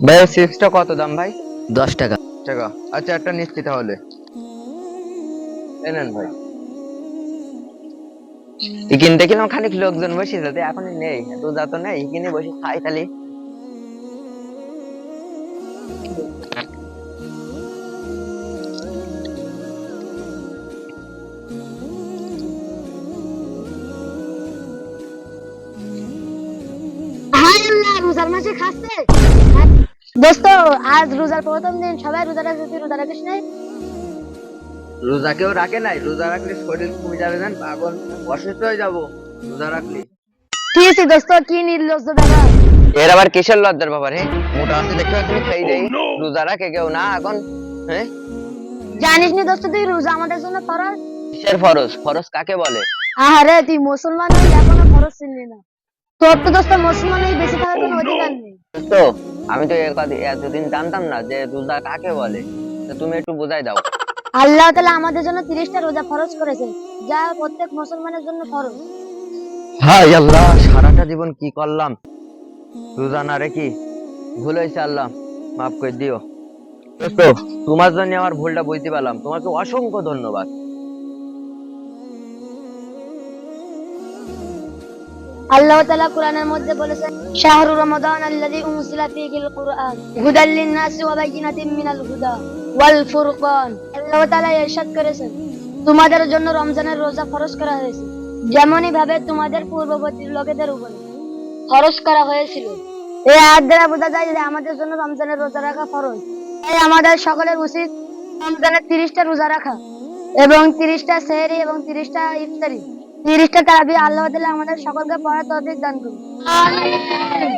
ভাই চিপসটা কত দাম ভাই? 10 টাকা। টাকা। আচ্ছা একটা নিচ্ছি তাহলে। এই নেন ভাই। এখানে দেখলাম খানিক লোকজন বসে যাতে এখন নেই, রোজা তো নেই, এখানে বসে খাই তাহলে। হাই আল্লাহ, রোজার মাসে খাচ্ছে। দোস্ত, আজ রোজার প্রথম দিন, সবাই রোজা রাখছে, তুই রোজা রাখিস নাই? রোজা কেউ রাখে নাই, রোজা রাখলে শরীর কমে যাবে, জান পাগল, অসুস্থ হয়ে যাবো রোজা রাখলে। কি হয়েছে দোস্ত, কি নির্লজ্জ ব্যাপার? এর আবার কিসের লজ্জার ব্যাপার? হে মোটা আছে দেখতে পাচ্ছি খাই দেই, রোজা রাখে কেউ না এখন? হ্যাঁ, জানিস নি দোস্ত, তুই রোজা আমাদের জন্য ফরজ। কিসের ফরজ? ফরজ কাকে বলে? আহারে, তুই মুসলমান হয়ে এখনো ফরজ চিনলি না? তোর তো দোস্ত মুসলমান হয়ে বেঁচে থাকার কোনো অধিকার নেই। তো আমি তো এতদিন জানতাম না যে রোজা কাকে বলে, তো তুমি একটু বোঝাই দাও। আল্লাহ তাআলা আমাদের জন্য 30টা রোজা ফরজ করেছে, যা প্রত্যেক মুসলমানের জন্য ফরজ। হাই আল্লাহ, সারাটা জীবন কি করলাম রোজা না রেখে, ভুল হয়েছে আল্লাহ, মাফ করে দিও। তো তোমার জন্য আমার ভুলটা বুঝতে পারলাম, তোমাকে অসংখ্য ধন্যবাদ। আল্লাহ তাআলা কোরআনের মধ্যে বলেছেন, শাহরু রমাদান আল্লাযী উনজিলা ফীহিল কুরআন হুদাল লিন-নাসি ওয়া বায়িনাতিন মিনাল হুদা ওয়াল ফুরকান। আল্লাহ তাআলা ইরশাদ করেছেন, তোমাদের জন্য রমজানের রোজা ফরজ করা হয়েছে, যেমনই ভাবে তোমাদের পূর্ববর্তী লোকেদের উপর ফরজ করা হয়েছিল। এই আয়াত দ্বারা বোঝা যায় যে আমাদের জন্য রমজানের রোজা রাখা ফরজ। তাই আমাদের সকলের উচিত রমজানের 30টা রোজা রাখা এবং 30টা সেহরি এবং 30টা ইফতারি, 30টা তারাবি আল্লাহ তাআলা আমাদের সকলকে পড়ার তৌফিক দান করুন। আমিন।